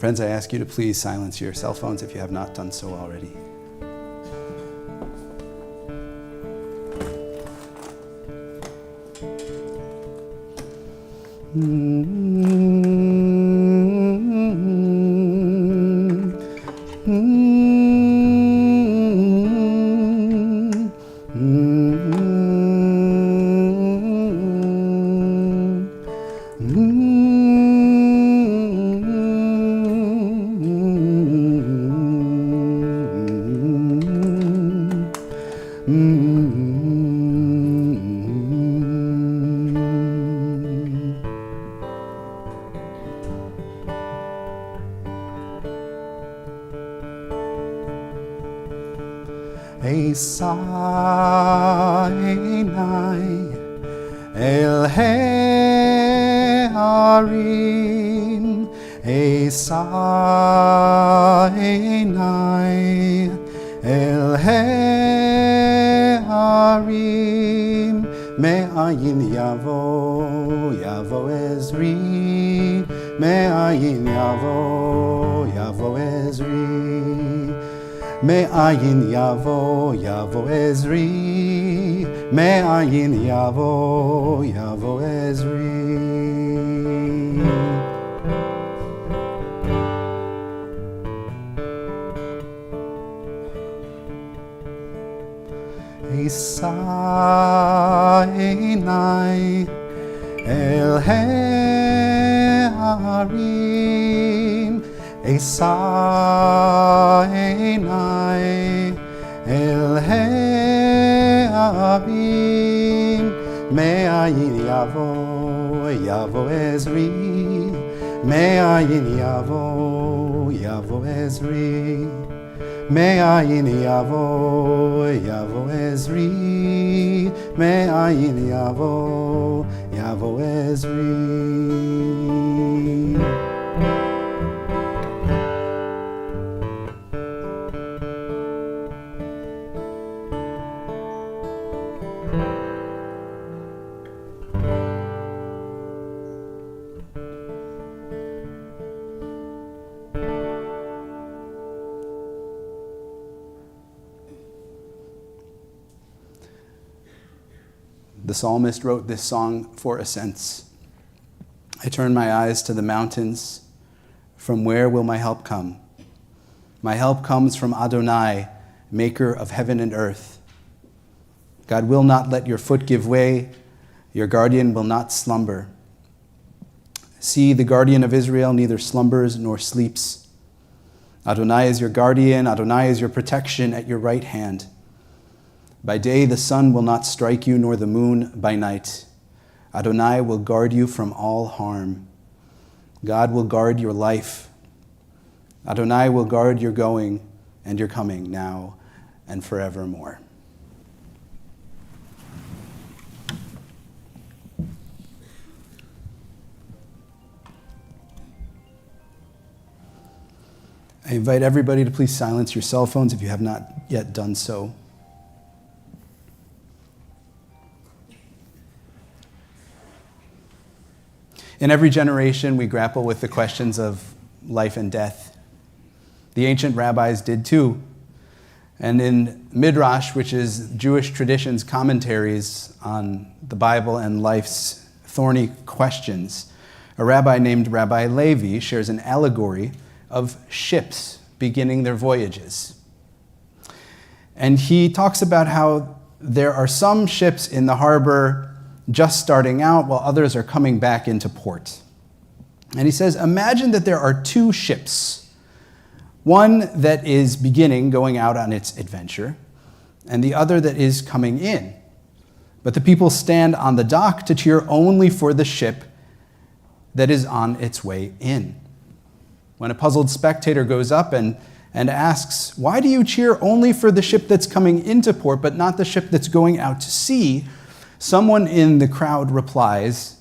Friends, I ask you to please silence your cell phones if you have not done so already. Esainai el Hearim, Esainai el Hearim, me'ayin yavo Ezri, me'ayin yavo Ezri. Me'ayin yavo Ezri, me'ayin yavo Ezri. Esainai el Hearim, Esainai el Hearim, me'ayin yavo Ezri, me'ayin yavo Ezri, me'ayin yavo Ezri, me'ayin yavo Ezri. The psalmist wrote this song for ascents. I turn my eyes to the mountains. From where will my help come? My help comes from Adonai, maker of heaven and earth. God will not let your foot give way. Your guardian will not slumber. See, the guardian of Israel neither slumbers nor sleeps. Adonai is your guardian. Adonai is your protection at your right hand. By day the sun will not strike you, nor the moon by night. Adonai will guard you from all harm. God will guard your life. Adonai will guard your going and your coming now and forevermore. I invite everybody to please silence your cell phones if you have not yet done so. In every generation, we grapple with the questions of life and death. The ancient rabbis did too. And in Midrash, which is Jewish tradition's commentaries on the Bible and life's thorny questions, a rabbi named Rabbi Levi shares an allegory of ships beginning their voyages. And he talks about how there are some ships in the harbor just starting out while others are coming back into port. And he says, imagine that there are two ships, one that is beginning, going out on its adventure, and the other that is coming in. But the people stand on the dock to cheer only for the ship that is on its way in. When a puzzled spectator goes up and asks, why do you cheer only for the ship that's coming into port, but not the ship that's going out to sea? Someone in the crowd replies,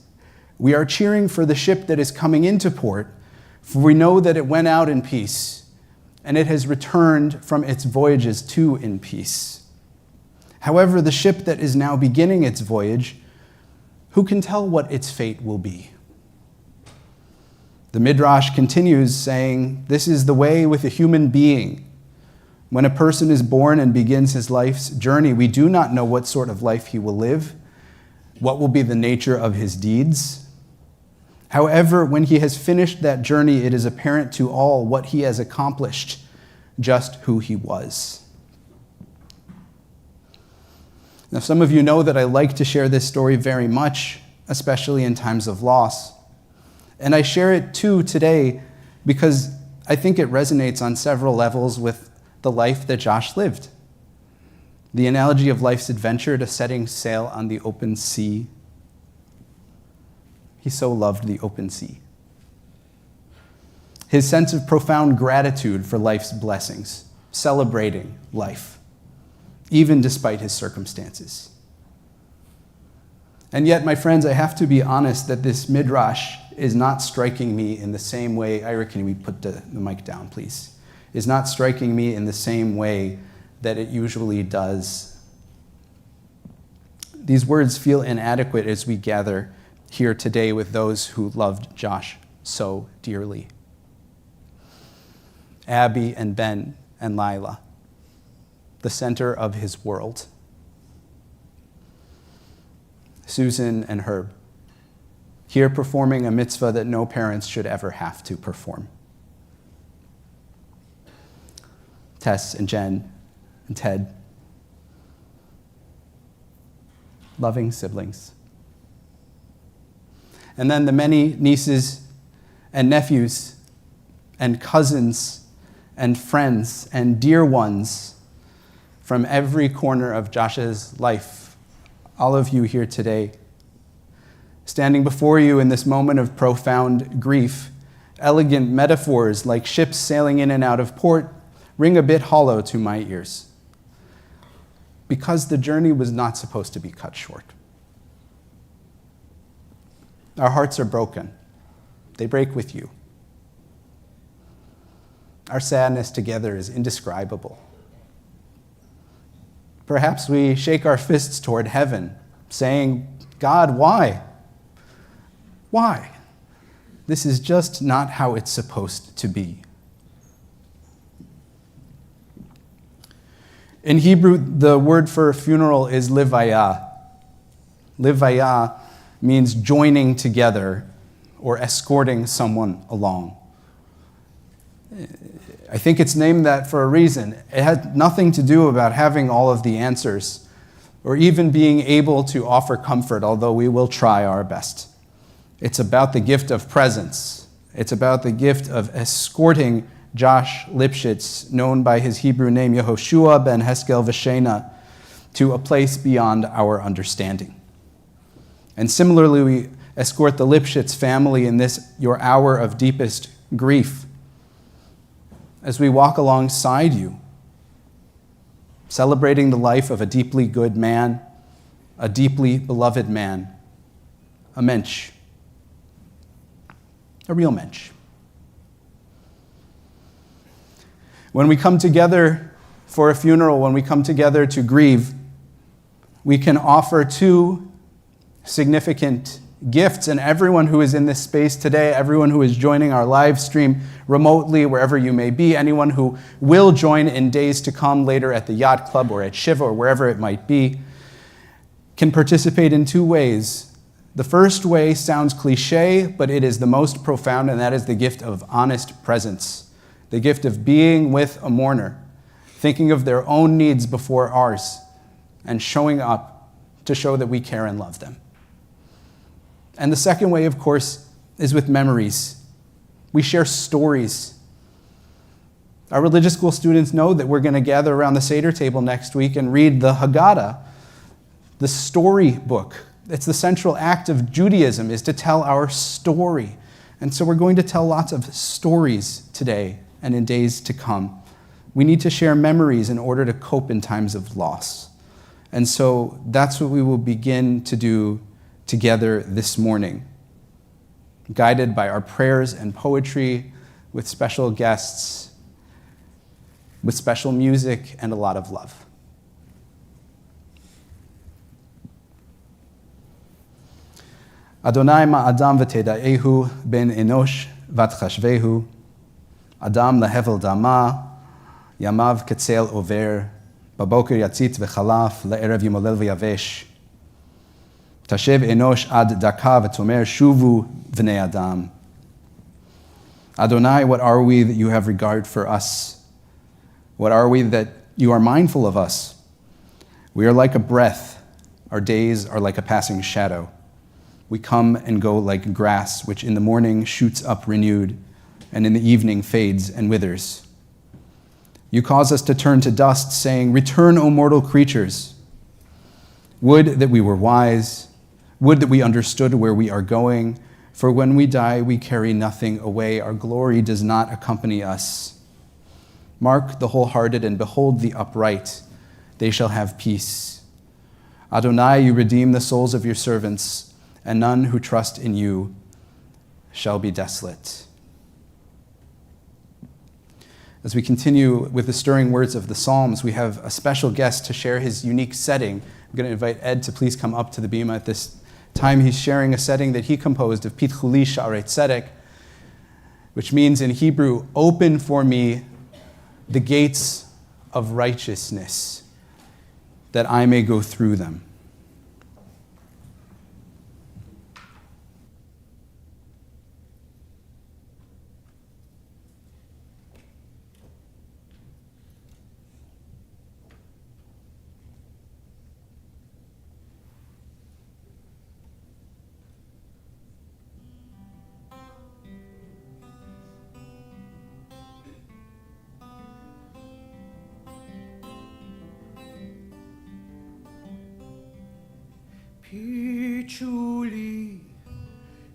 we are cheering for the ship that is coming into port, for we know that it went out in peace, and it has returned from its voyages too in peace. However, the ship that is now beginning its voyage, who can tell what its fate will be? The Midrash continues saying, this is the way with a human being. When a person is born and begins his life's journey, we do not know what sort of life he will live, what will be the nature of his deeds. However, when he has finished that journey, it is apparent to all what he has accomplished, just who he was. Now, some of you know that I like to share this story very much, especially in times of loss. And I share it too today because I think it resonates on several levels with the life that Josh lived. The analogy of life's adventure to setting sail on the open sea. He so loved the open sea. His sense of profound gratitude for life's blessings, celebrating life, even despite his circumstances. And yet, my friends, I have to be honest that this midrash is not striking me in the same way. Ira, can we put the mic down, please? Is not striking me in the same way that it usually does. These words feel inadequate as we gather here today with those who loved Josh so dearly. Abby and Ben and Lila, the center of his world. Susan and Herb, here performing a mitzvah that no parents should ever have to perform. Tess and Jen and Ted, loving siblings. And then the many nieces and nephews and cousins and friends and dear ones from every corner of Josh's life, all of you here today, standing before you in this moment of profound grief. Elegant metaphors like ships sailing in and out of port ring a bit hollow to my ears, because the journey was not supposed to be cut short. Our hearts are broken. They break with you. Our sadness together is indescribable. Perhaps we shake our fists toward heaven, saying, God, why? Why? This is just not how it's supposed to be. In Hebrew, the word for funeral is livaya. Livaya means joining together or escorting someone along. I think it's named that for a reason. It had nothing to do about having all of the answers or even being able to offer comfort, although we will try our best. It's about the gift of presence. It's about the gift of escorting Josh Lipschutz, known by his Hebrew name Yehoshua ben Heskel Veshena, to a place beyond our understanding. And similarly, we escort the Lipschutz family in this, your hour of deepest grief, as we walk alongside you, celebrating the life of a deeply good man, a deeply beloved man, a mensch, a real mensch. When we come together for a funeral, when we come together to grieve, we can offer two significant gifts. And everyone who is in this space today, everyone who is joining our live stream remotely, wherever you may be, anyone who will join in days to come later at the Yacht Club or at Shiva or wherever it might be, can participate in two ways. The first way sounds cliche, but it is the most profound, and that is the gift of honest presence. The gift of being with a mourner, thinking of their own needs before ours, and showing up to show that we care and love them. And the second way, of course, is with memories. We share stories. Our religious school students know that we're going to gather around the Seder table next week and read the Haggadah, the story book. It's the central act of Judaism, is to tell our story. And so we're going to tell lots of stories today and in days to come. We need to share memories in order to cope in times of loss. And so that's what we will begin to do together this morning, guided by our prayers and poetry, with special guests, with special music, and a lot of love. Adonai ma'adam v'teda'ehu ben enosh ותחשבהו, אדם להבל דמה, ימיו כצל עובר, בבוקר יציץ וחלף, לערב ימולל ויבש. תשב אנוש עד דקה ותאמר, שובו בני אדם. Adonai, what are we that you have regard for us? What are we that you are mindful of us? We are like a breath. Our days are like a passing shadow. We come and go like grass, which in the morning shoots up renewed, and in the evening fades and withers. You cause us to turn to dust, saying, return, O mortal creatures. Would that we were wise. Would that we understood where we are going. For when we die, we carry nothing away. Our glory does not accompany us. Mark the wholehearted and behold the upright. They shall have peace. Adonai, you redeem the souls of your servants, and none who trust in you shall be desolate. As we continue with the stirring words of the Psalms, we have a special guest to share his unique setting. I'm going to invite Ed to please come up to the bima at this time. He's sharing a setting that he composed of Pitchu li Sha'arei Tzedek, which means in Hebrew, open for me the gates of righteousness, that I may go through them.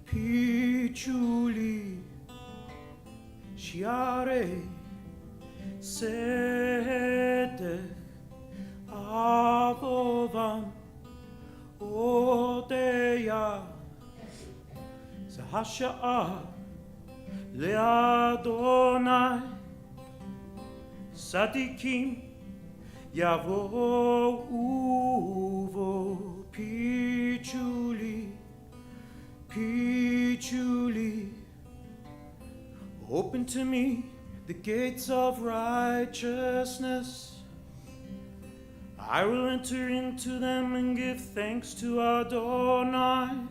Pitchu li, Sha'arei Tzedek, Avovam Odeya, Ze hasha'ah le'Adonai, Tzadikim yavo'u vo. Pitchu li, open to me the gates of righteousness. I will enter into them and give thanks to Adonai.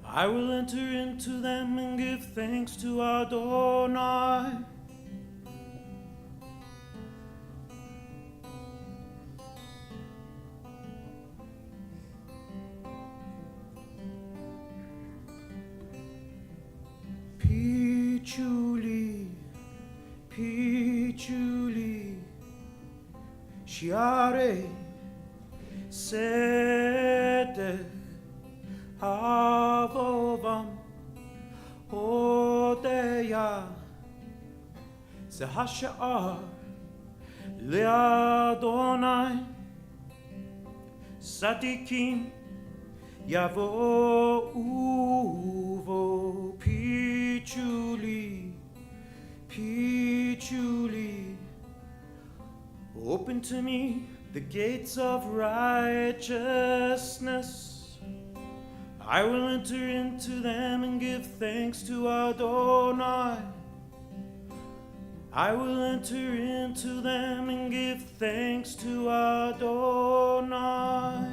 I will enter into them and give thanks to Adonai. Pitchu li, Sha'arei Tzedek, Avovam Odeya, Ze hasha'ah le'Adonai, Tzadikim yavo'u vo. Pitchu li, open to me the gates of righteousness. I will enter into them and give thanks to Adonai. I will enter into them and give thanks to Adonai.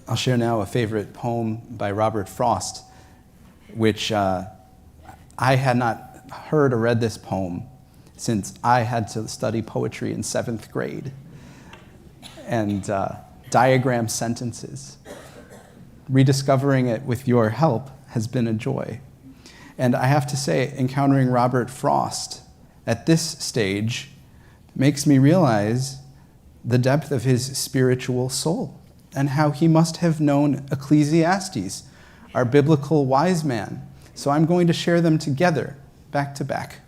I'll share now a favorite poem by Robert Frost, which I had not heard or read this poem since I had to study poetry in 7th grade and diagram sentences. Rediscovering it with your help has been a joy. And I have to say, encountering Robert Frost at this stage makes me realize the depth of his spiritual soul and how he must have known Ecclesiastes, our biblical wise man. So I'm going to share them together, back to back.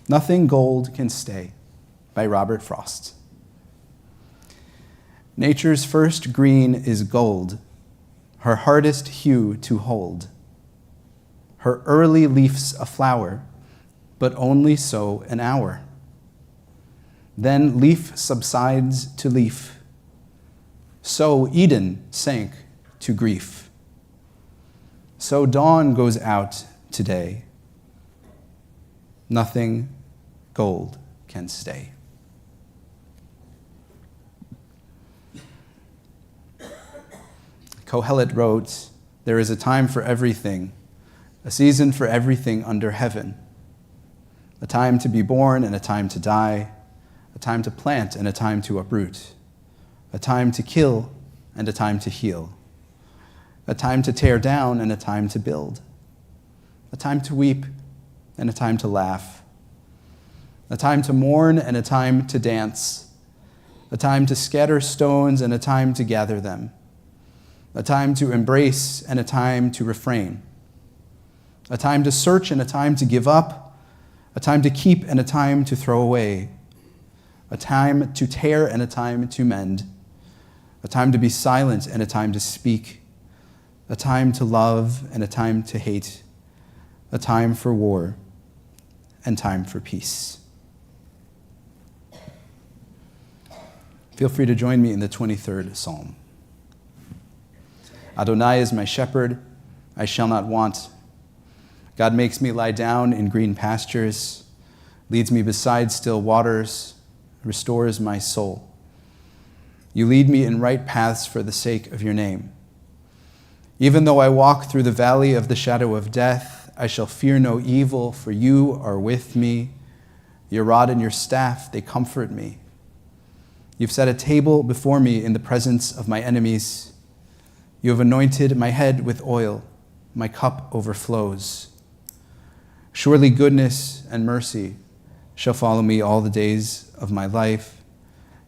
Nothing Gold Can Stay by Robert Frost. Nature's first green is gold, her hardest hue to hold. Her early leaf's a flower, but only so an hour. Then leaf subsides to leaf. So Eden sank to grief. So dawn goes out today. Nothing gold can stay. Kohelet wrote, "There is a time for everything, a season for everything under heaven, a time to be born and a time to die, a time to plant and a time to uproot, a time to kill and a time to heal, a time to tear down and a time to build, a time to weep and a time to laugh, a time to mourn and a time to dance, a time to scatter stones and a time to gather them, a time to embrace and a time to refrain, a time to search and a time to give up, a time to keep and a time to throw away, a time to tear and a time to mend, a time to be silent and a time to speak, a time to love and a time to hate, a time for war and time for peace." Feel free to join me in the 23rd Psalm. Adonai is my shepherd, I shall not want. God makes me lie down in green pastures, leads me beside still waters, restores my soul. You lead me in right paths for the sake of your name. Even though I walk through the valley of the shadow of death, I shall fear no evil, for you are with me. Your rod and your staff, they comfort me. You've set a table before me in the presence of my enemies. You have anointed my head with oil. My cup overflows. Surely goodness and mercy shall follow me all the days of my life,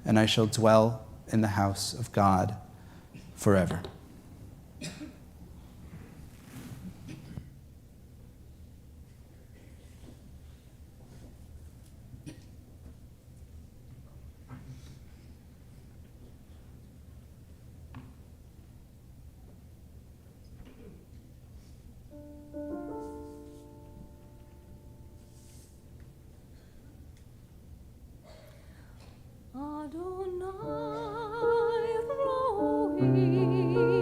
and I shall dwell in the house of God forever. Adonai Rohi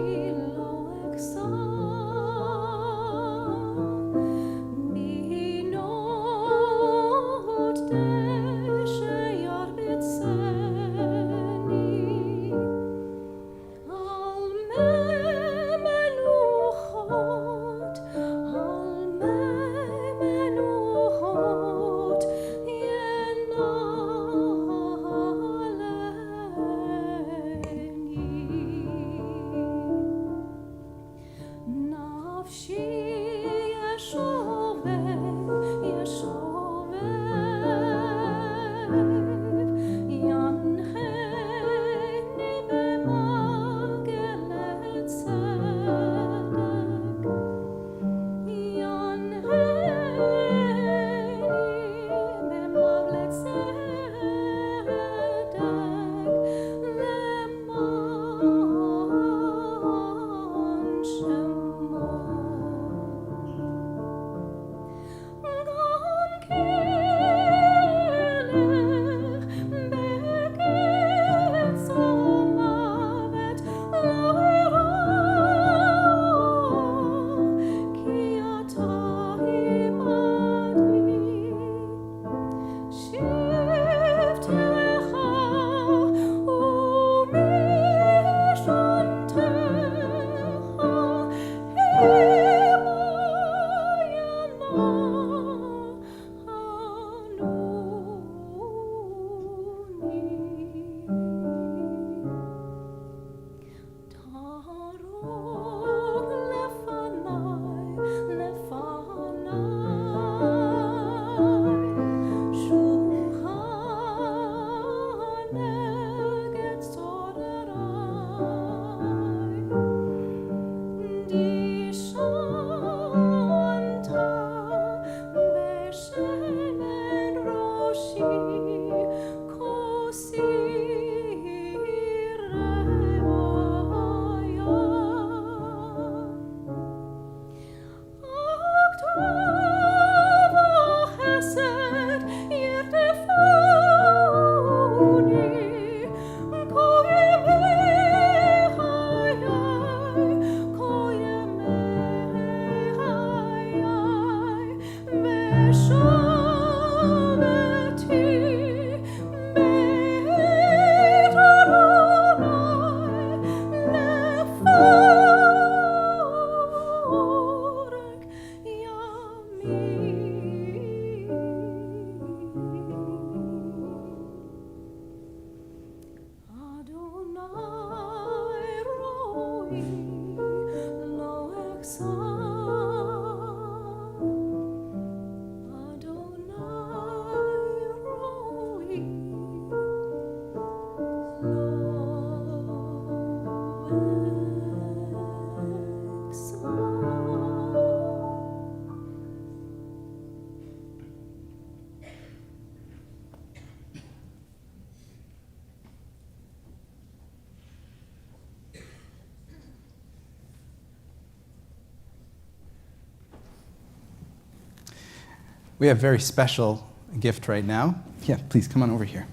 We have a very special gift right now. Yeah, please come on over here.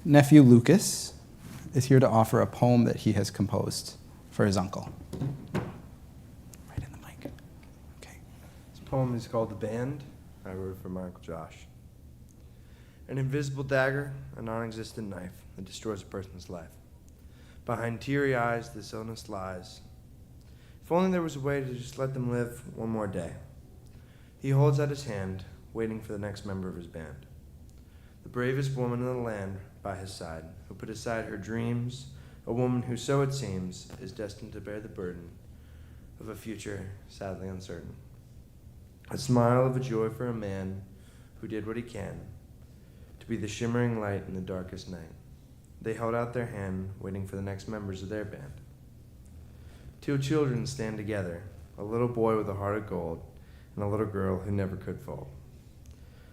Nephew Lucas is here to offer a poem that he has composed for his uncle. Right in the mic. Okay. This poem is called The Band. I wrote it for my Uncle Josh. An invisible dagger, a non-existent knife that destroys a person's life. Behind teary eyes, this illness lies. If only there was a way to just let them live one more day. He holds out his hand, waiting for the next member of his band. The bravest woman in the land by his side, who put aside her dreams, a woman who, so it seems, is destined to bear the burden of a future sadly uncertain. A smile of a joy for a man who did what he can to be the shimmering light in the darkest night. They held out their hand, waiting for the next members of their band. Two children stand together, a little boy with a heart of gold and a little girl who never could fold.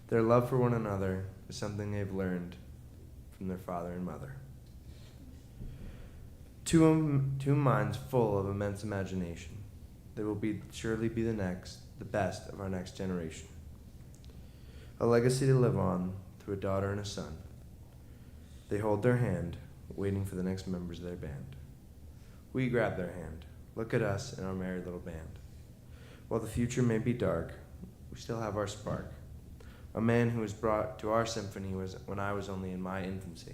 Their love for one another is something they've learned from their father and mother. Two minds full of immense imagination. They will surely be the best of our next generation. A legacy to live on through a daughter and a son. They hold their hand, waiting for the next members of their band. We grab their hand. Look at us in our merry little band. While the future may be dark, we still have our spark. A man who was brought to our symphony when I was only in my infancy.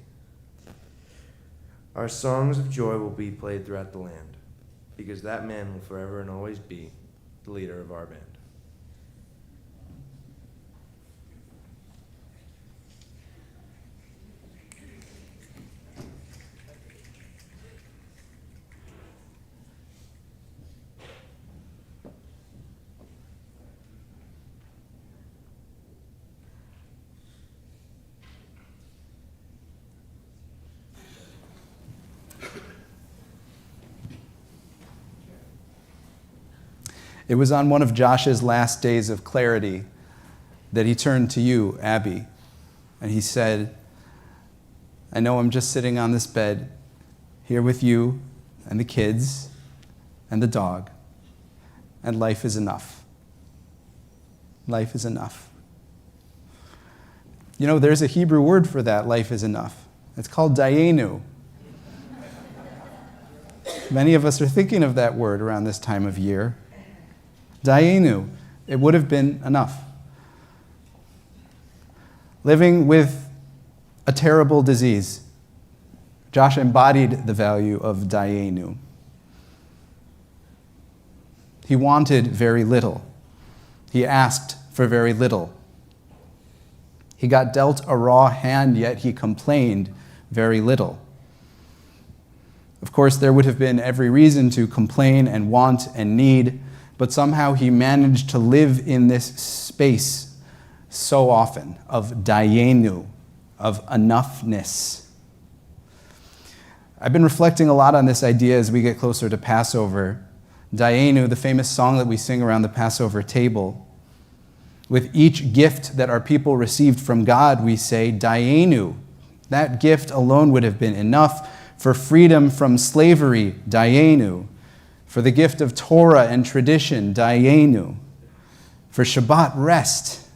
Our songs of joy will be played throughout the land, because that man will forever and always be the leader of our band. It was on one of Josh's last days of clarity that he turned to you, Abby, and he said, I know I'm just sitting on this bed here with you and the kids and the dog, and life is enough. Life is enough. You know, there's a Hebrew word for that, life is enough. It's called dayenu. Many of us are thinking of that word around this time of year. Dayenu, it would have been enough. Living with a terrible disease. Josh embodied the value of dayenu. He wanted very little. He asked for very little. He got dealt a raw hand, yet he complained very little. Of course, there would have been every reason to complain and want and need, but somehow he managed to live in this space so often of dayenu, of enoughness. I've been reflecting a lot on this idea as we get closer to Passover. Dayenu, the famous song that we sing around the Passover table. With each gift that our people received from God, we say, Dayenu. That gift alone would have been enough for freedom from slavery, Dayenu. For the gift of Torah and tradition, Dayenu. For Shabbat rest,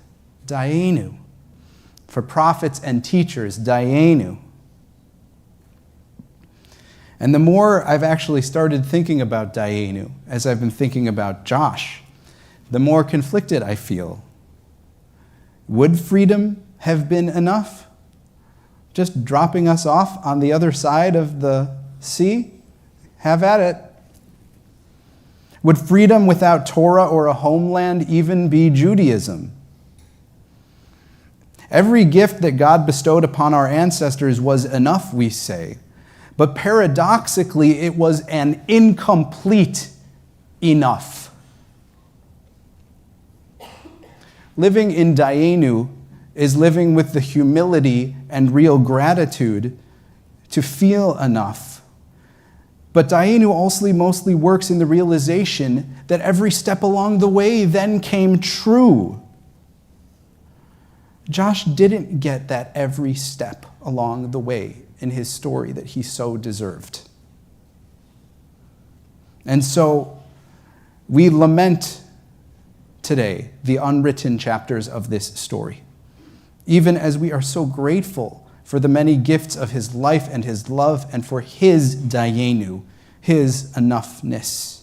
Dayenu. For prophets and teachers, Dayenu. And the more I've actually started thinking about Dayenu, as I've been thinking about Josh, the more conflicted I feel. Would freedom have been enough? Just dropping us off on the other side of the sea? Have at it. Would freedom without Torah or a homeland even be Judaism? Every gift that God bestowed upon our ancestors was enough, we say. But paradoxically, it was an incomplete enough. Living in Dayenu is living with the humility and real gratitude to feel enough. But Dayenu also mostly works in the realization that every step along the way then came true. Josh didn't get that every step along the way in his story that he so deserved. And so we lament today the unwritten chapters of this story, even as we are so grateful for the many gifts of his life and his love and for his Dayenu, his enoughness.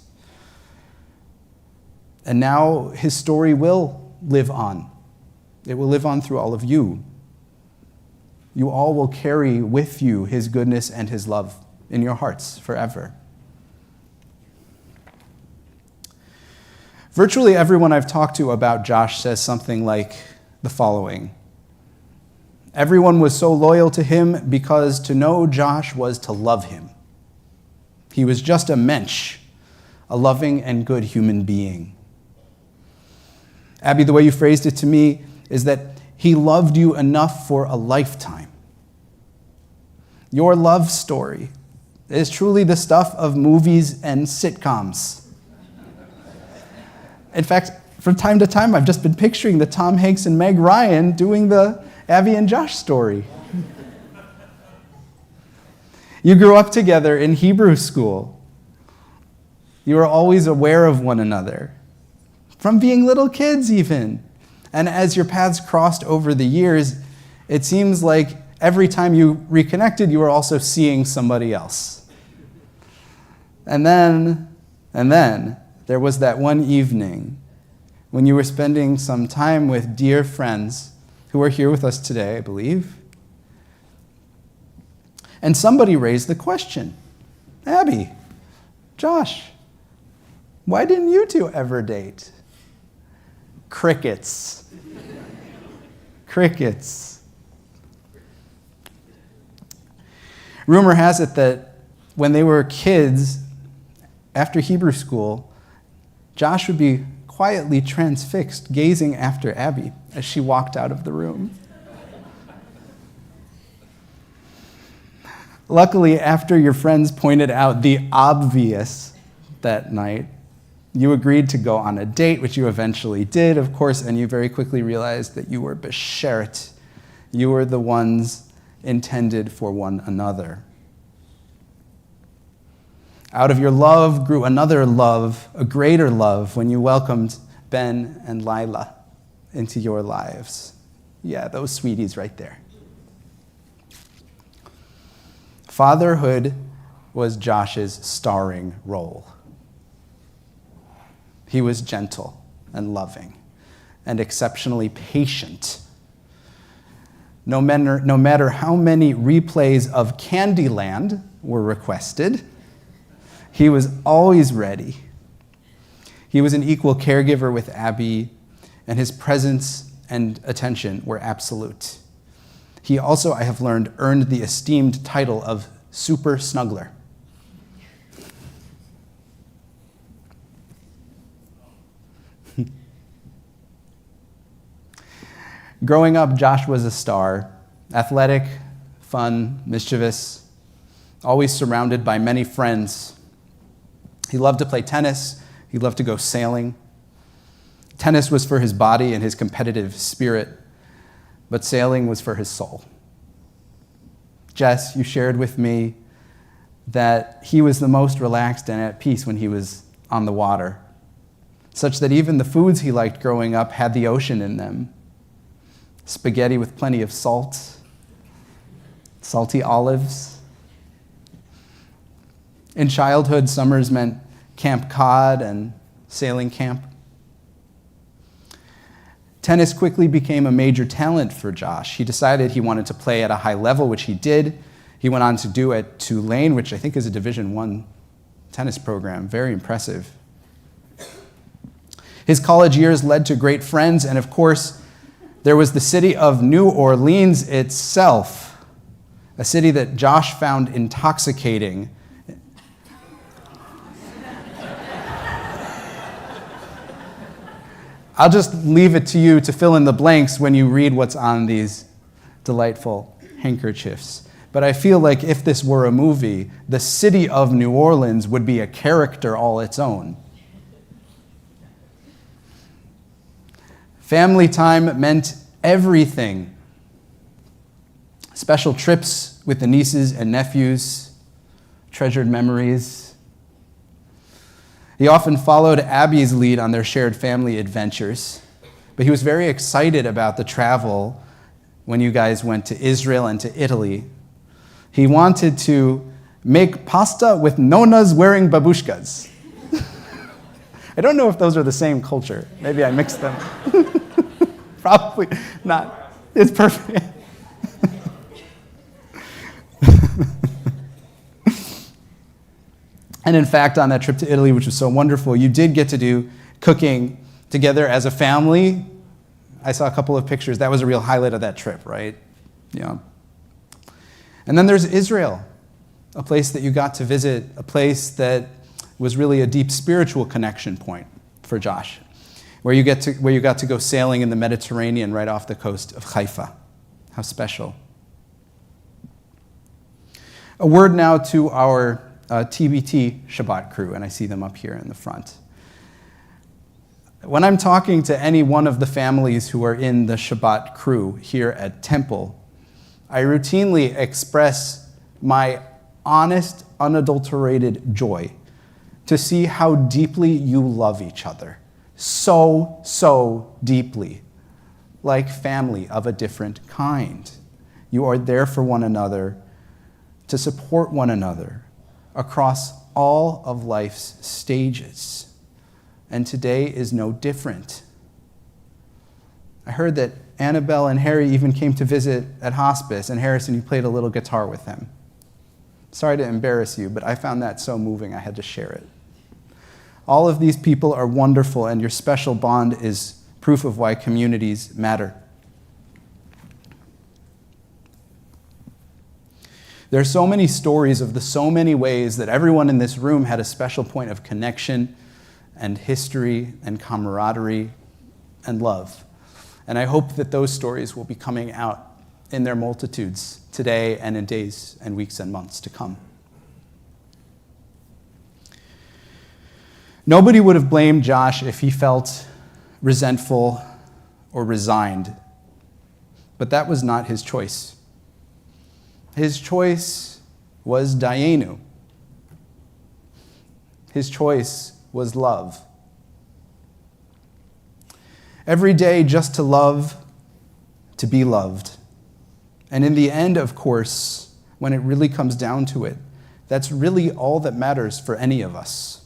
And now his story will live on. It will live on through all of you. You all will carry with you his goodness and his love in your hearts forever. Virtually everyone I've talked to about Josh says something like the following. Everyone was so loyal to him because to know Josh was to love him. He was just a mensch, a loving and good human being. Abby, the way you phrased it to me is that he loved you enough for a lifetime. Your love story is truly the stuff of movies and sitcoms. In fact, from time to time, I've just been picturing the Tom Hanks and Meg Ryan doing the Abby and Josh story. You grew up together in Hebrew school. You were always aware of one another, from being little kids even. And as your paths crossed over the years, it seems like every time you reconnected, you were also seeing somebody else. And then, there was that one evening when you were spending some time with dear friends who are here with us today, I believe. And somebody raised the question, Abby, Josh, why didn't you two ever date? Crickets. Crickets. Rumor has it that when they were kids, after Hebrew school, Josh would be quietly transfixed, gazing after Abby as she walked out of the room. Luckily, after your friends pointed out the obvious that night, you agreed to go on a date, which you eventually did, of course, and you very quickly realized that you were beshert. You were the ones intended for one another. Out of your love grew another love, a greater love, when you welcomed Ben and Lila into your lives. Yeah, those sweeties right there. Fatherhood was Josh's starring role. He was gentle and loving and exceptionally patient. No matter how many replays of Candyland were requested, he was always ready. He was an equal caregiver with Abby, and his presence and attention were absolute. He also, I have learned, earned the esteemed title of Super Snuggler. Growing up, Josh was a star, athletic, fun, mischievous, always surrounded by many friends. He loved to play tennis. He loved to go sailing. Tennis was for his body and his competitive spirit, but sailing was for his soul. Jess, you shared with me that he was the most relaxed and at peace when he was on the water, such that even the foods he liked growing up had the ocean in them. Spaghetti with plenty of salt, salty olives. In childhood, summers meant Camp Cod and sailing camp. Tennis quickly became a major talent for Josh. He decided he wanted to play at a high level, which he did. He went on to do at Tulane, which I think is a Division I tennis program. Very impressive. His college years led to great friends, and of course, there was the city of New Orleans itself, a city that Josh found intoxicating. I'll just leave it to you to fill in the blanks when you read what's on these delightful handkerchiefs. But I feel like if this were a movie, the city of New Orleans would be a character all its own. Family time meant everything. Special trips with the nieces and nephews, treasured memories. He often followed Abby's lead on their shared family adventures, but he was very excited about the travel when you guys went to Israel and to Italy. He wanted to make pasta with nonas wearing babushkas. I don't know if those are the same culture. Maybe I mixed them. Probably not. It's perfect. And in fact, on that trip to Italy, which was so wonderful, you did get to do cooking together as a family. I saw a couple of pictures. That was a real highlight of that trip, right? Yeah. And then there's Israel, a place that you got to visit, a place that was really a deep spiritual connection point for Josh, where you got to go sailing in the Mediterranean right off the coast of Haifa. How special. A word now to our TBT Shabbat crew, and I see them up here in the front. When I'm talking to any one of the families who are in the Shabbat crew here at Temple, I routinely express my honest, unadulterated joy to see how deeply you love each other. So deeply. Like family of a different kind. You are there for one another, to support one another across all of life's stages. And today is no different. I heard that Annabelle and Harry even came to visit at hospice, and Harrison, you played a little guitar with them. Sorry to embarrass you, but I found that so moving I had to share it. All of these people are wonderful, and your special bond is proof of why communities matter. There are so many stories of the so many ways that everyone in this room had a special point of connection and history and camaraderie and love. And I hope that those stories will be coming out in their multitudes today and in days and weeks and months to come. Nobody would have blamed Josh if he felt resentful or resigned, but that was not his choice. His choice was Dayenu. His choice was love. Every day just to love, to be loved. And in the end, of course, when it really comes down to it, that's really all that matters for any of us.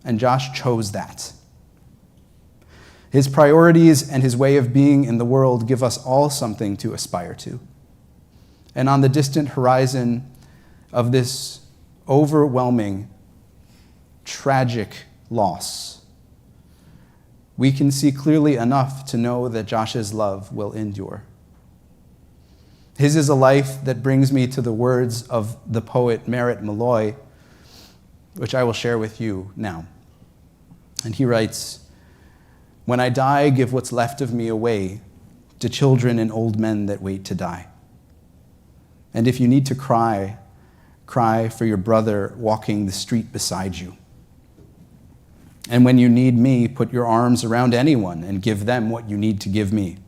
And Josh chose that. His priorities and his way of being in the world give us all something to aspire to. And on the distant horizon of this overwhelming, tragic loss, we can see clearly enough to know that Josh's love will endure. His is a life that brings me to the words of the poet Merritt Malloy, which I will share with you now. And he writes, "When I die, give what's left of me away to children and old men that wait to die. And if you need to cry, cry for your brother walking the street beside you. And when you need me, put your arms around anyone and give them what you need to give me.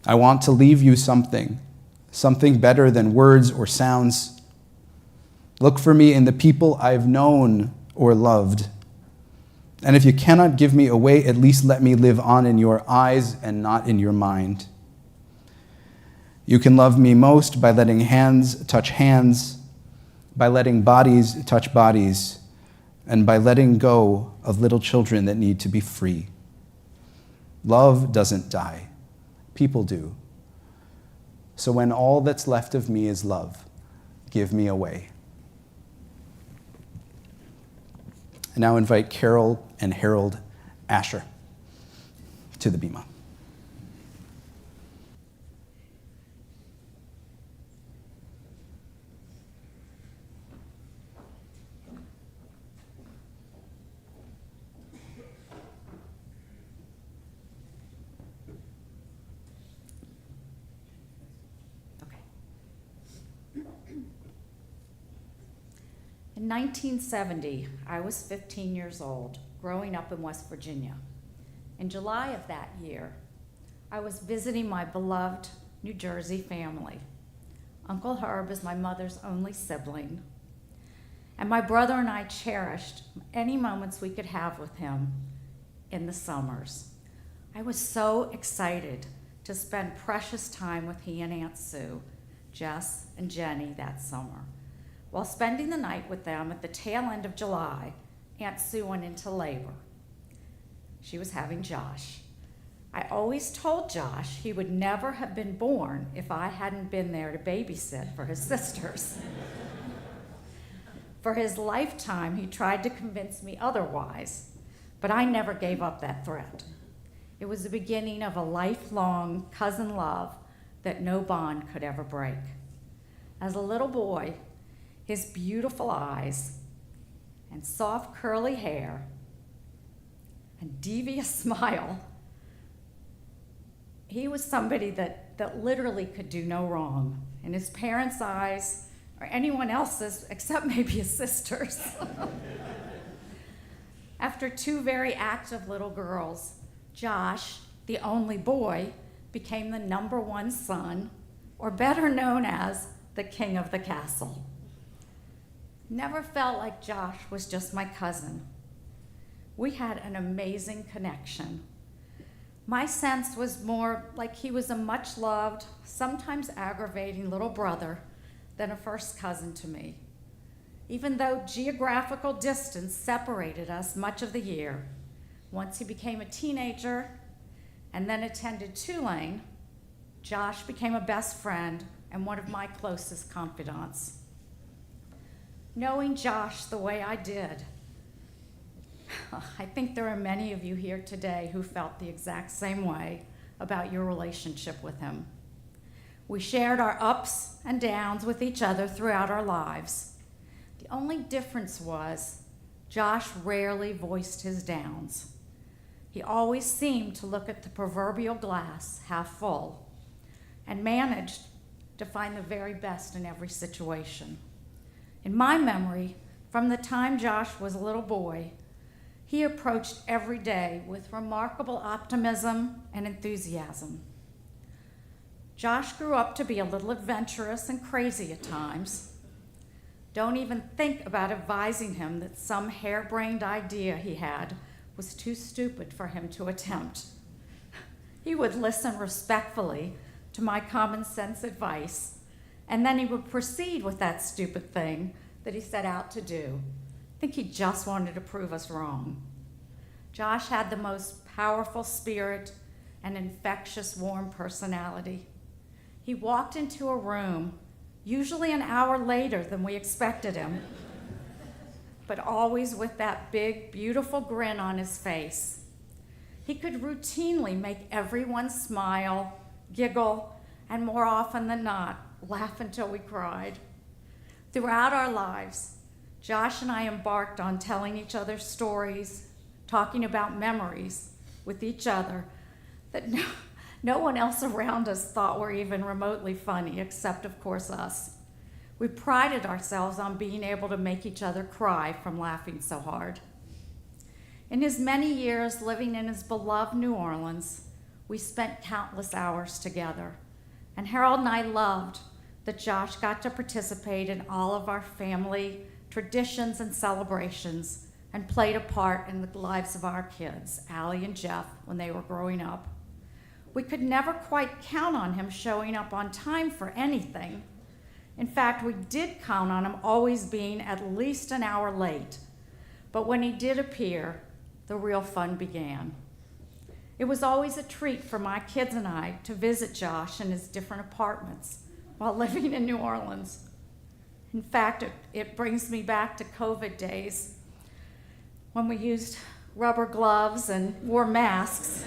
I want to leave you something better than words or sounds. Look for me in the people I've known or loved. And if you cannot give me away, at least let me live on in your eyes and not in your mind. You can love me most by letting hands touch hands, by letting bodies touch bodies, and by letting go of little children that need to be free. Love doesn't die. People do. So when all that's left of me is love, give me away." I now invite Carol and Harold Asher to the bima. In 1970, I was 15 years old, growing up in West Virginia. In July of that year, I was visiting my beloved New Jersey family. Uncle Herb is my mother's only sibling, and my brother and I cherished any moments we could have with him in the summers. I was so excited to spend precious time with he and Aunt Sue, Jess and Jenny that summer. While spending the night with them at the tail end of July, Aunt Sue went into labor. She was having Josh. I always told Josh he would never have been born if I hadn't been there to babysit for his sisters. For his lifetime, he tried to convince me otherwise, but I never gave up that threat. It was the beginning of a lifelong cousin love that no bond could ever break. As a little boy, his beautiful eyes and soft curly hair and devious smile, he was somebody that literally could do no wrong in his parents' eyes or anyone else's except maybe his sisters. After two very active little girls, Josh, the only boy, became the number one son, or better known as the king of the castle. Never felt like Josh was just my cousin. We had an amazing connection. My sense was more like he was a much-loved, sometimes aggravating little brother than a first cousin to me. Even though geographical distance separated us much of the year, once he became a teenager and then attended Tulane, Josh became a best friend and one of my closest confidants. Knowing Josh the way I did, I think there are many of you here today who felt the exact same way about your relationship with him. We shared our ups and downs with each other throughout our lives. The only difference was Josh rarely voiced his downs. He always seemed to look at the proverbial glass half full and managed to find the very best in every situation. In my memory, from the time Josh was a little boy, he approached every day with remarkable optimism and enthusiasm. Josh grew up to be a little adventurous and crazy at times. Don't even think about advising him that some harebrained idea he had was too stupid for him to attempt. He would listen respectfully to my common sense advice, and then he would proceed with that stupid thing that he set out to do. I think he just wanted to prove us wrong. Josh had the most powerful spirit and infectious, warm personality. He walked into a room, usually an hour later than we expected him, but always with that big, beautiful grin on his face. He could routinely make everyone smile, giggle, and more often than not, laugh until we cried. Throughout our lives, Josh and I embarked on telling each other stories, talking about memories with each other that no one else around us thought were even remotely funny, except, of course, us. We prided ourselves on being able to make each other cry from laughing so hard. In his many years living in his beloved New Orleans, we spent countless hours together. And Harold and I loved that Josh got to participate in all of our family traditions and celebrations and played a part in the lives of our kids, Allie and Jeff, when they were growing up. We could never quite count on him showing up on time for anything. In fact, we did count on him always being at least an hour late. But when he did appear, the real fun began. It was always a treat for my kids and I to visit Josh in his different apartments while living in New Orleans. In fact, it brings me back to COVID days when we used rubber gloves and wore masks.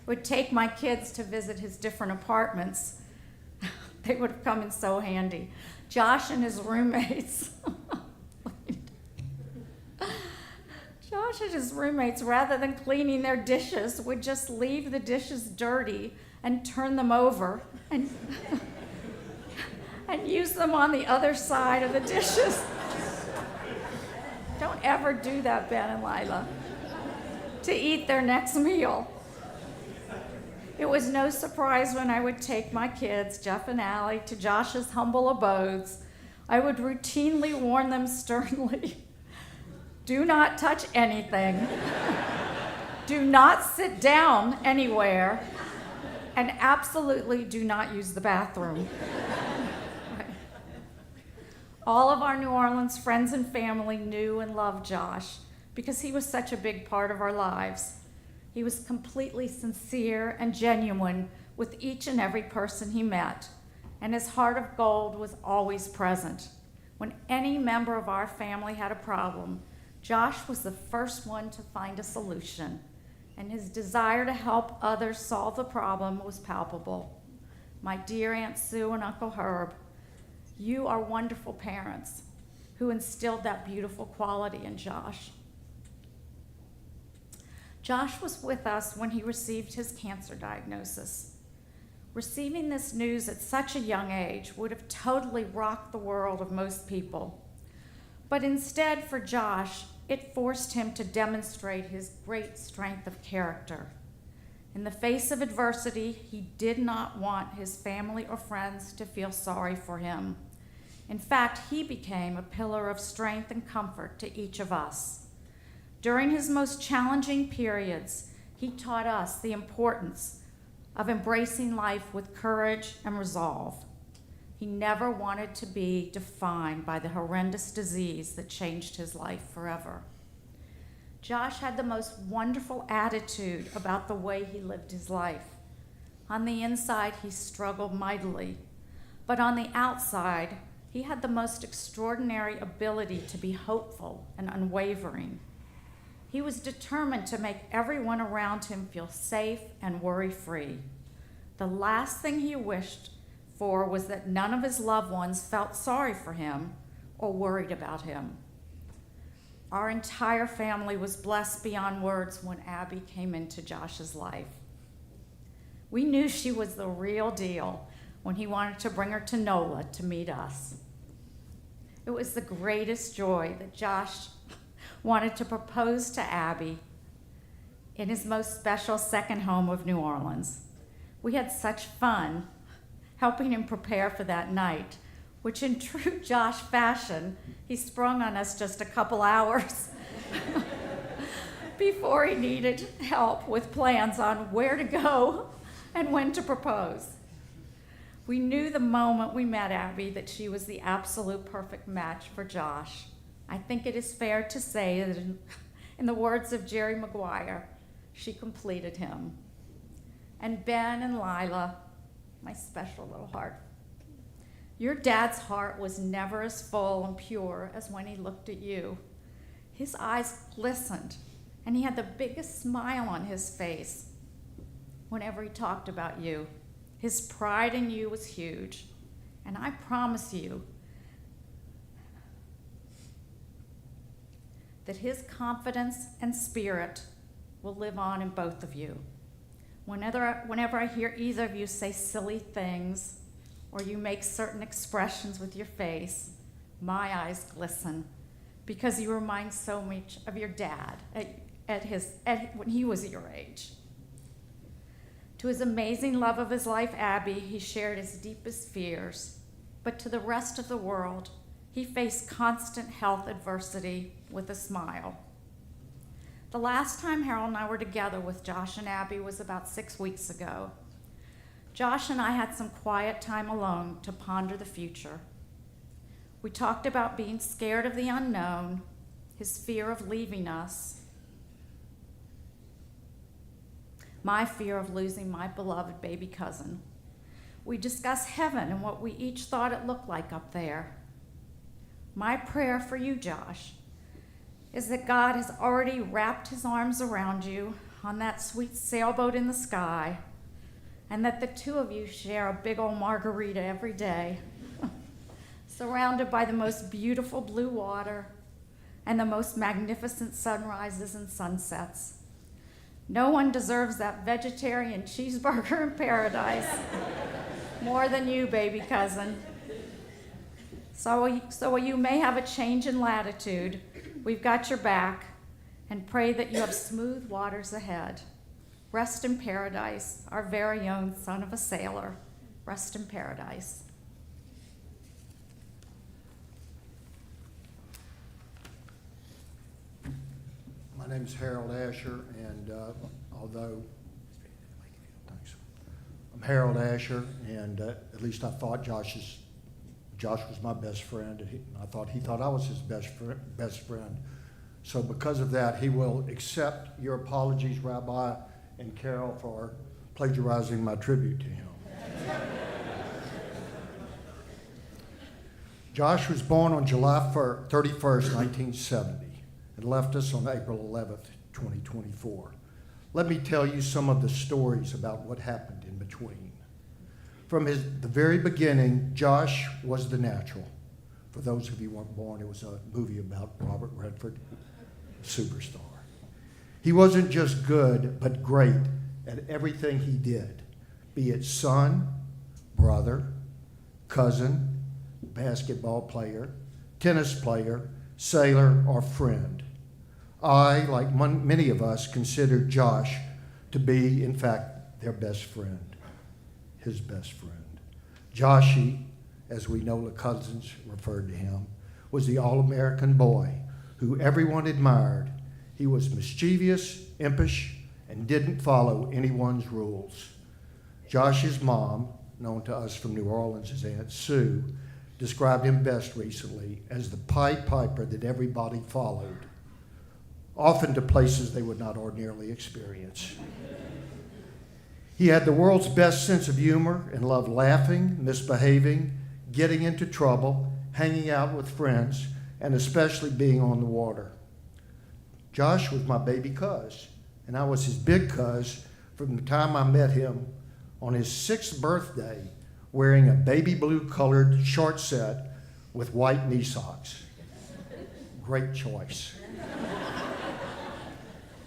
Would take my kids to visit his different apartments. They would have come in so handy. Josh and his roommates. Josh and his roommates, rather than cleaning their dishes, would just leave the dishes dirty and turn them over and use them on the other side of the dishes. Don't ever do that, Ben and Lila, to eat their next meal. It was no surprise when I would take my kids, Jeff and Allie, to Josh's humble abodes. I would routinely warn them sternly, do not touch anything, do not sit down anywhere, and absolutely do not use the bathroom. Right. All of our New Orleans friends and family knew and loved Josh because he was such a big part of our lives. He was completely sincere and genuine with each and every person he met, and his heart of gold was always present. When any member of our family had a problem, Josh was the first one to find a solution, and his desire to help others solve the problem was palpable. My dear Aunt Sue and Uncle Herb, you are wonderful parents who instilled that beautiful quality in Josh. Josh was with us when he received his cancer diagnosis. Receiving this news at such a young age would have totally rocked the world of most people. But instead, for Josh, it forced him to demonstrate his great strength of character. In the face of adversity, he did not want his family or friends to feel sorry for him. In fact, he became a pillar of strength and comfort to each of us. During his most challenging periods, he taught us the importance of embracing life with courage and resolve. He never wanted to be defined by the horrendous disease that changed his life forever. Josh had the most wonderful attitude about the way he lived his life. On the inside, he struggled mightily, but on the outside, he had the most extraordinary ability to be hopeful and unwavering. He was determined to make everyone around him feel safe and worry-free. The last thing he wished for was that none of his loved ones felt sorry for him or worried about him. Our entire family was blessed beyond words when Abby came into Josh's life. We knew she was the real deal when he wanted to bring her to NOLA to meet us. It was the greatest joy that Josh wanted to propose to Abby in his most special second home of New Orleans. We had such fun helping him prepare for that night, which in true Josh fashion, he sprung on us just a couple hours before he needed help with plans on where to go and when to propose. We knew the moment we met Abby that she was the absolute perfect match for Josh. I think it is fair to say that in the words of Jerry Maguire, she completed him. And Ben and Lila, my special little heart, Your dad's heart was never as full and pure as when he looked at you. His eyes glistened, and he had the biggest smile on his face whenever he talked about you. His pride in you was huge, and I promise you that his confidence and spirit will live on in both of you. Whenever I hear either of you say silly things or you make certain expressions with your face, my eyes glisten because you remind so much of your dad when he was your age. To his amazing love of his life, Abby, he shared his deepest fears, but to the rest of the world, he faced constant health adversity with a smile. The last time Harold and I were together with Josh and Abby was about 6 weeks ago. Josh and I had some quiet time alone to ponder the future. We talked about being scared of the unknown, his fear of leaving us, my fear of losing my beloved baby cousin. We discussed heaven and what we each thought it looked like up there. My prayer for you, Josh, is that God has already wrapped his arms around you on that sweet sailboat in the sky, and that the two of you share a big old margarita every day, surrounded by the most beautiful blue water and the most magnificent sunrises and sunsets. No one deserves that vegetarian cheeseburger in paradise more than you, baby cousin. So you may have a change in latitude, we've got your back, and pray that you have smooth waters ahead. Rest in paradise, our very own son of a sailor. Rest in paradise. My name's Harold Asher, and I'm Harold Asher, and at least I thought Josh was my best friend, and I thought he thought I was his best friend. So because of that, he will accept your apologies, Rabbi and Carol, for plagiarizing my tribute to him. Josh was born on July 31st, 1970, and left us on April 11th, 2024. Let me tell you some of the stories about what happened in between. From the very beginning, Josh was the natural. For those of you who weren't born, it was a movie about Robert Redford, superstar. He wasn't just good, but great at everything he did, be it son, brother, cousin, basketball player, tennis player, sailor, or friend. I, like many of us, considered Josh to be, in fact, their best friend, his best friend. Joshy, as we know the cousins referred to him, was the all-American boy who everyone admired. He was mischievous, impish, and didn't follow anyone's rules. Josh's mom, known to us from New Orleans as Aunt Sue, described him best recently as the Pied Piper that everybody followed, often to places they would not ordinarily experience. He had the world's best sense of humor and loved laughing, misbehaving, getting into trouble, hanging out with friends, and especially being on the water. Josh was my baby cuz, and I was his big cuz from the time I met him on his 6th birthday, wearing a baby blue colored short set with white knee socks. Great choice.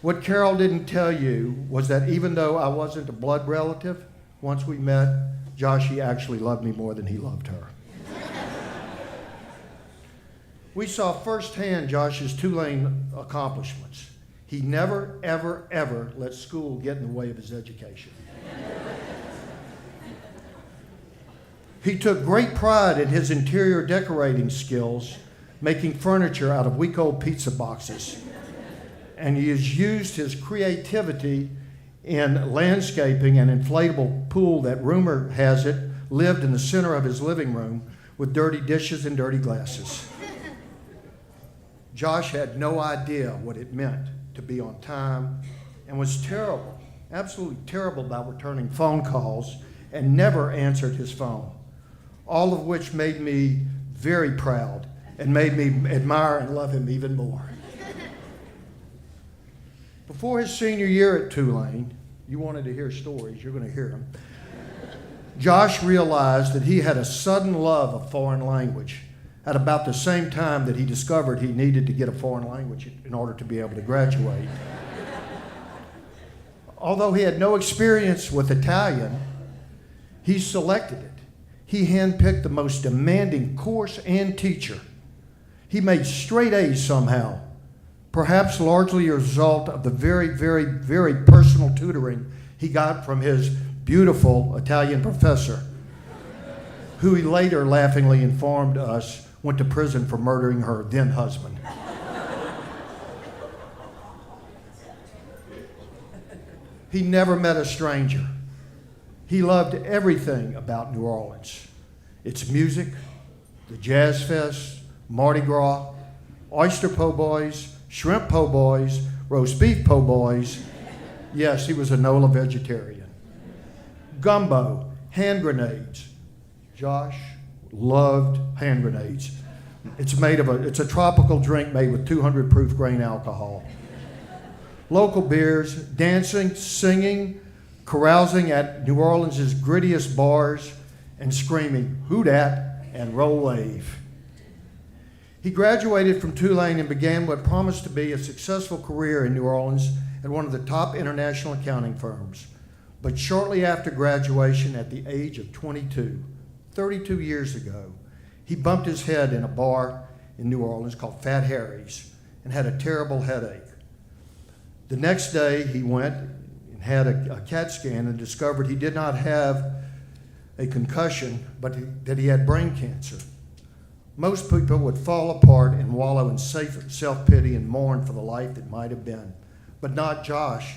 What Carol didn't tell you was that even though I wasn't a blood relative, once we met, Joshy actually loved me more than he loved her. We saw firsthand Josh's Tulane accomplishments. He never, ever, ever let school get in the way of his education. He took great pride in his interior decorating skills, making furniture out of week-old pizza boxes. And he has used his creativity in landscaping an inflatable pool that, rumor has it, lived in the center of his living room with dirty dishes and dirty glasses. Josh had no idea what it meant to be on time and was terrible, absolutely terrible about returning phone calls and never answered his phone. all of which made me very proud and made me admire and love him even more. Before his senior year at Tulane, you wanted to hear stories, you're going to hear them. Josh realized that he had a sudden love of foreign language at about the same time that he discovered he needed to get a foreign language in order to be able to graduate. Although he had no experience with Italian, he selected it. He handpicked the most demanding course and teacher. He made straight A's somehow, perhaps largely a result of the very, very, very personal tutoring he got from his beautiful Italian professor, who he later laughingly informed us went to prison for murdering her then husband. He never met a stranger. He loved everything about New Orleans. Its music, the Jazz Fest, Mardi Gras, oyster po' boys, shrimp po' boys, roast beef po' boys. Yes, he was a NOLA vegetarian. Gumbo, hand grenades. Josh loved hand grenades. It's a tropical drink made with 200 proof grain alcohol. Local beers, dancing, singing, carousing at New Orleans' grittiest bars, and screaming, "Who dat?" and "Roll wave." He graduated from Tulane and began what promised to be a successful career in New Orleans at one of the top international accounting firms. But shortly after graduation, at the age of 22, 32 years ago, he bumped his head in a bar in New Orleans called Fat Harry's and had a terrible headache. The next day, he went and had a CAT scan and discovered he did not have a concussion, but that he had brain cancer. Most people would fall apart and wallow in self-pity and mourn for the life that might have been, but not Josh.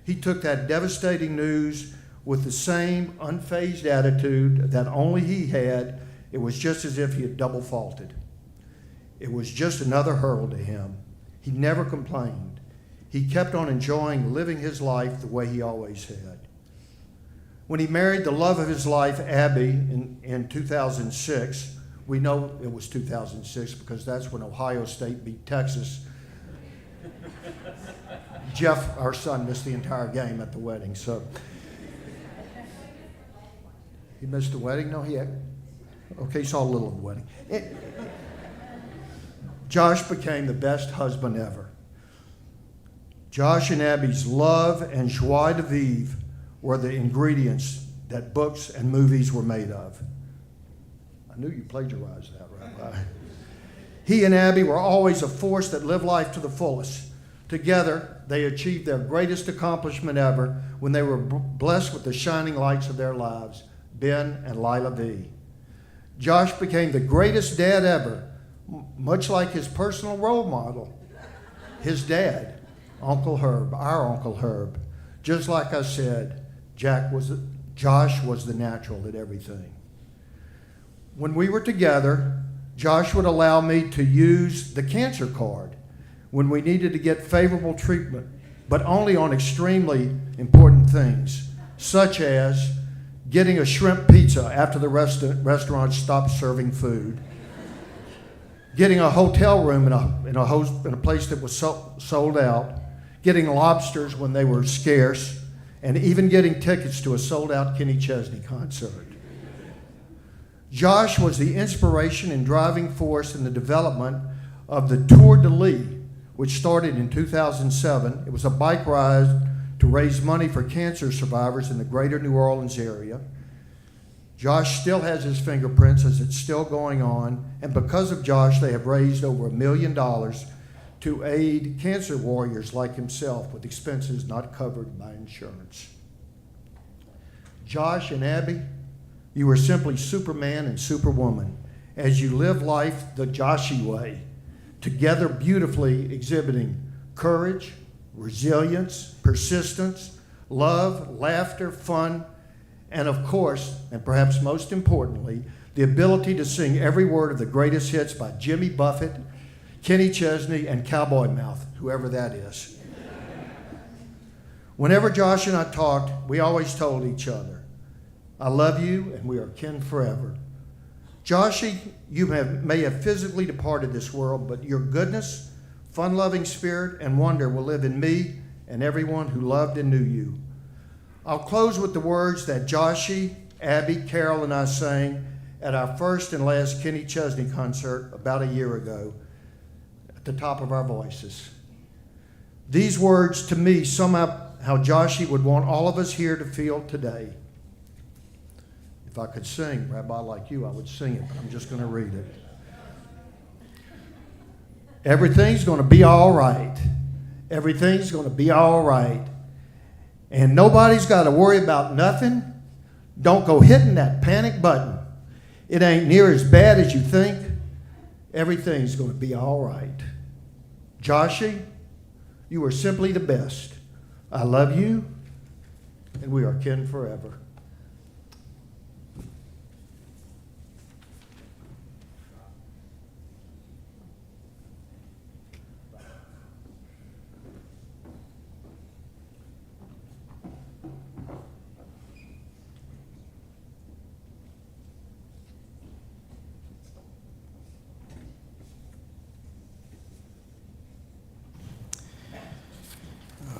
He took that devastating news with the same unfazed attitude that only he had. It was just as if he had double faulted. It was just another hurdle to him. He never complained. He kept on enjoying living his life the way he always had. When he married the love of his life, Abby, in 2006, we know it was 2006 because that's when Ohio State beat Texas. Jeff, our son, missed the entire game at the wedding, so. He missed the wedding? No, he had. Okay, he saw a little of the wedding. Josh became the best husband ever. Josh and Abby's love and joie de vivre were the ingredients that books and movies were made of. I knew you plagiarized that, Rabbi. He and Abby were always a force that lived life to the fullest. Together, they achieved their greatest accomplishment ever when they were blessed with the shining lights of their lives, Ben and Lila V. Josh became the greatest dad ever, much like his personal role model, his dad, Uncle Herb, our Uncle Herb. Just like I said, Josh was the natural at everything. When we were together, Josh would allow me to use the cancer card when we needed to get favorable treatment, but only on extremely important things, such as getting a shrimp pizza after the restaurant stopped serving food, getting a hotel room in a place that was sold out, getting lobsters when they were scarce, and even getting tickets to a sold-out Kenny Chesney concert. Josh was the inspiration and driving force in the development of the Tour de Lis, which started in 2007. It was a bike ride to raise money for cancer survivors in the greater New Orleans area. Josh still has his fingerprints as it's still going on, and because of Josh, they have raised over $1 million to aid cancer warriors like himself with expenses not covered by insurance. Josh and Abby, you are simply Superman and Superwoman as you live life the Joshy way, together beautifully exhibiting courage, resilience, persistence, love, laughter, fun, and of course, and perhaps most importantly, the ability to sing every word of the greatest hits by Jimmy Buffett, Kenny Chesney, and Cowboy Mouth, whoever that is. Whenever Josh and I talked, we always told each other, I love you and we are kin forever. Joshie, may have physically departed this world, but your goodness, fun-loving spirit, and wonder will live in me and everyone who loved and knew you. I'll close with the words that Joshie, Abby, Carol, and I sang at our first and last Kenny Chesney concert about a year ago at the top of our voices. These words to me sum up how Joshie would want all of us here to feel today. If I could sing, Rabbi, like you, I would sing it, but I'm just going to read it. Everything's going to be all right. Everything's going to be all right. And nobody's got to worry about nothing. Don't go hitting that panic button. It ain't near as bad as you think. Everything's going to be all right. Joshie, you are simply the best. I love you, and we are kin forever.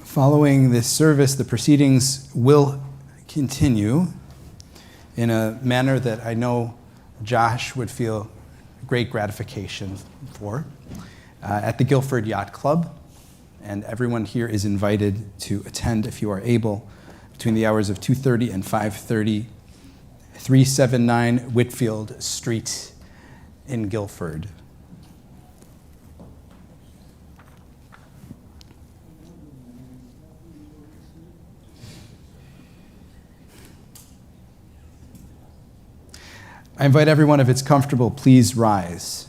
Following this service, the proceedings will continue in a manner that I know Josh would feel great gratification for at the Guilford Yacht Club. And everyone here is invited to attend if you are able between the hours of 2:30 and 5:30, 379 Whitfield Street in Guilford. I invite everyone, if it's comfortable, please rise.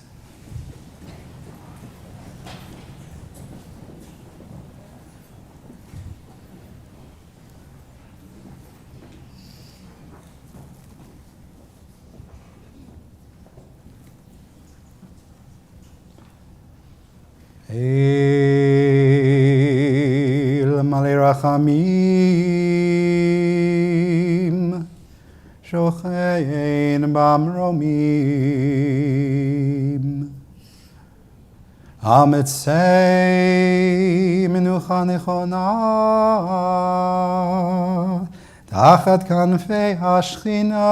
El Malei Rachamim Shochein Bamromim Ametzei Menucha Nechona Tachat Kanfei Hashchina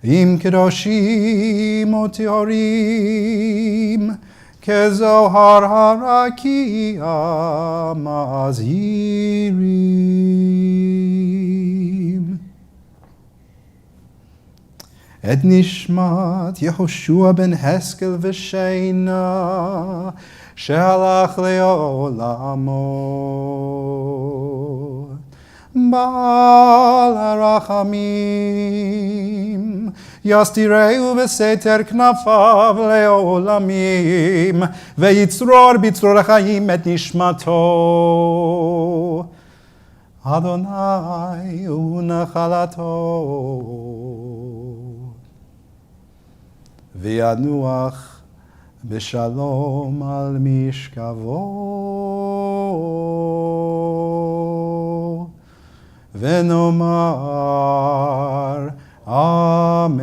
Im Kedoshim Oteorim Kezohar Harakia Mazirim Et Nishmat Yehoshua ben Heskel V'Sheina Shehalach Leolamo Baal Harachamim Yastireu v'seter knafav leolamim Veyitzror bitzror chaim et nishmato Adonai unachalato V'yanuach b'shalom al mishkavo V'nomar Amen.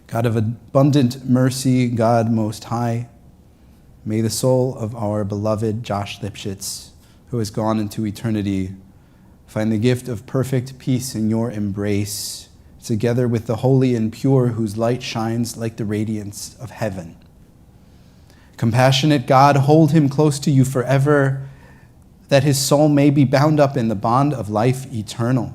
God of abundant mercy, God most high, may the soul of our beloved Josh Lipschutz, who has gone into eternity, find the gift of perfect peace in your embrace, together with the holy and pure whose light shines like the radiance of heaven. Compassionate God, hold him close to you forever, that his soul may be bound up in the bond of life eternal.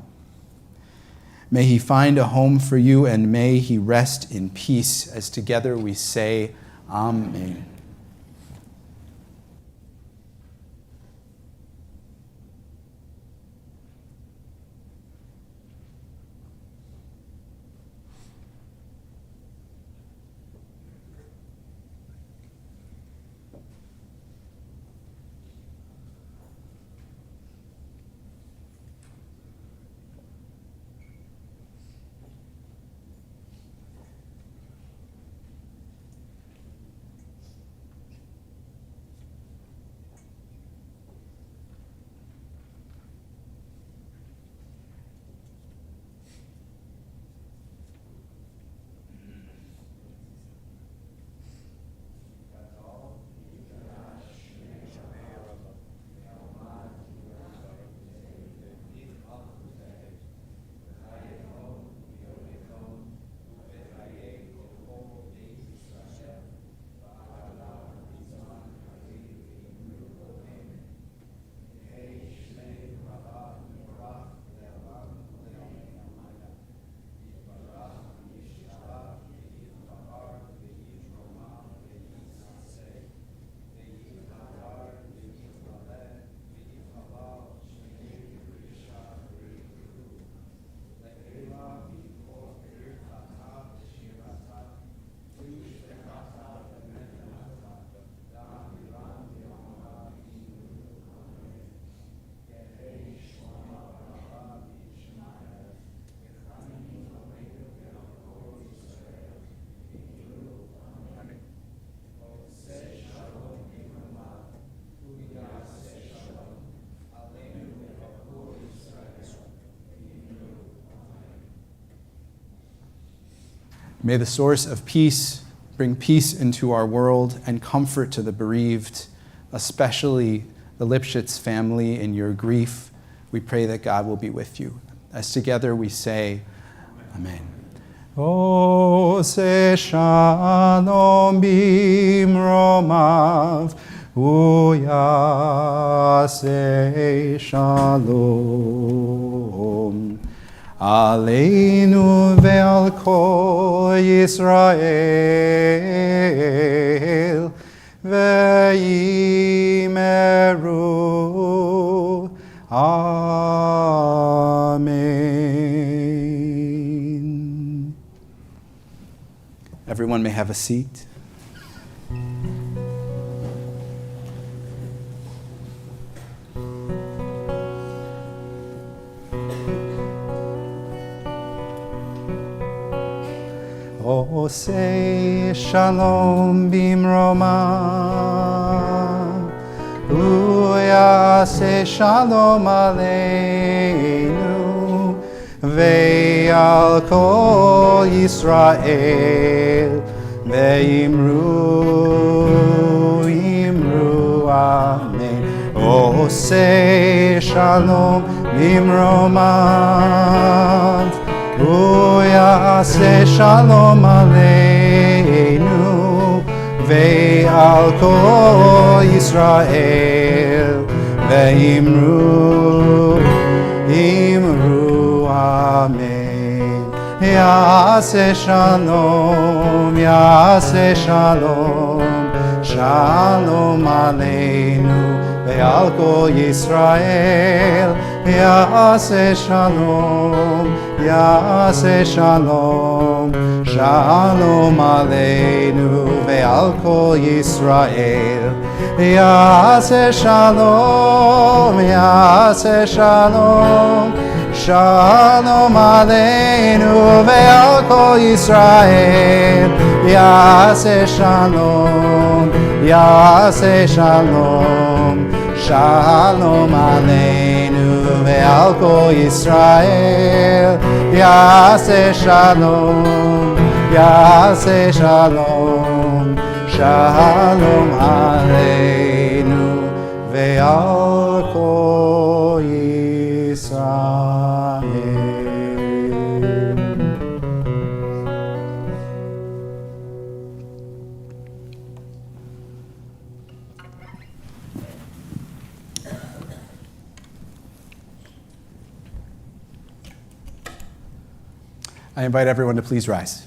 May he find a home for you, and may he rest in peace, as together we say, Amen. May the source of peace bring peace into our world and comfort to the bereaved, especially the Lipschutz family in your grief. We pray that God will be with you. As together we say, Amen. Ose shalom bimromav, uyase shalom. Aleinu ve'al kol Yisrael, ve'imeru. Amen. Everyone may have a seat. Osei shalom bimromav, uyaseh shalom aleinu, ve'al kol Yisrael, ve'imru, imru, amen. Osei shalom bimromav, uyaseh shalom aleinu, ve'al kol Yisrael, ve'imru, imru, amen. Yaseh shalom, yaseh shalom, shalom aleinu, ve'al kol Yisrael, yaseh shalom, yaseh shalom, shalom aleinu, ve'al kol Yisrael, yaseh shalom, yaseh shalom, shalom aleinu, ve'al kol Yisrael, yaseh shalom, yaseh shalom, shalom aleinu, ve'al kol Yisrael, yaseh shalom, yaseh shalom, shalom aleinu, ve'al kol Yisrael. I invite everyone to please rise.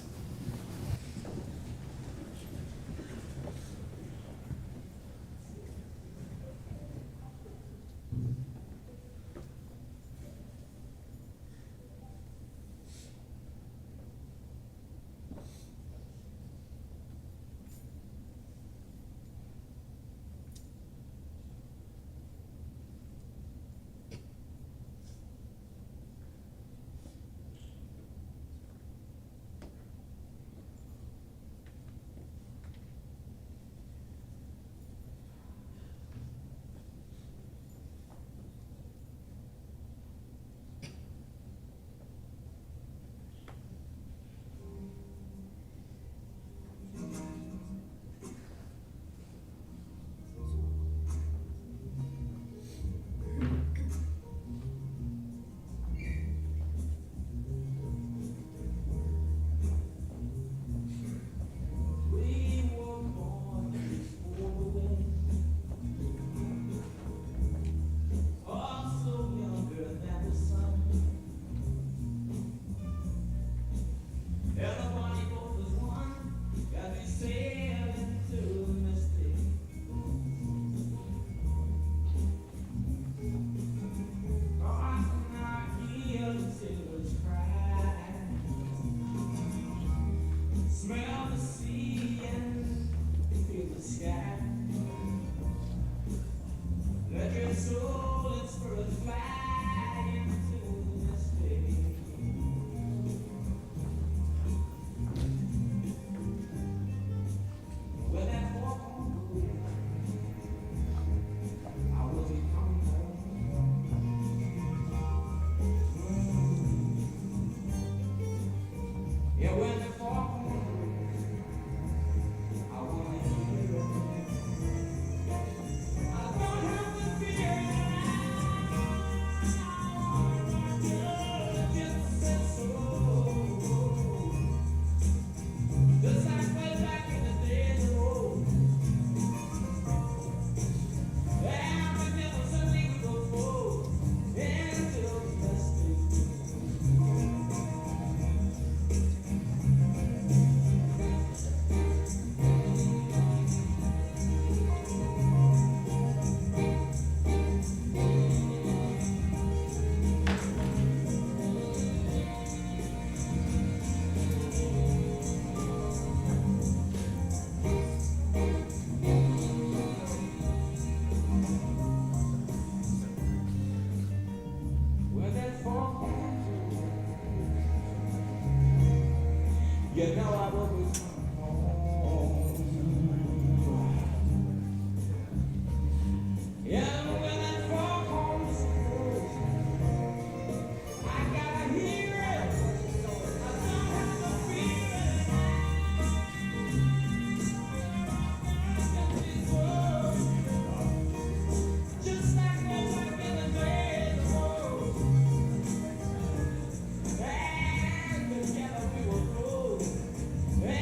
You know I will be home. Yeah, when that fall comes, I gotta hear it. I don't have to feel it. Just like that back in the days of old. And together we will go. And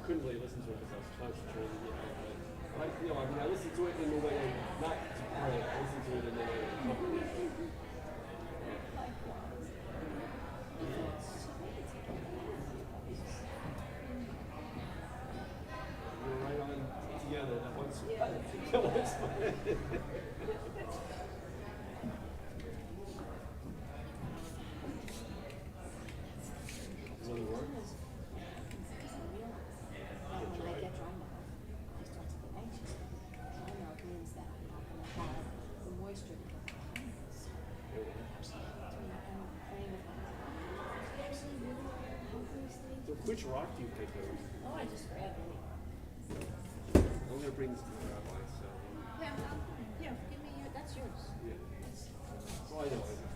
couldn't really listen to it because I was concentrating. But I listened to it in the way not to pray. I listened to it in the way of comfort. We're right on together. That one's that one's fun. Does it work? When I get dry mouth, I start to get anxious. Dry mouth means that I'm not going to have the moisture to get the lungs. So I'm praying with my actually really hopefully stay. So which rock do you pick over? Oh, I just grab any. I'm gonna bring this to the rabbi, so Yeah, here, give me your, that's yours. yeah. Well, I know.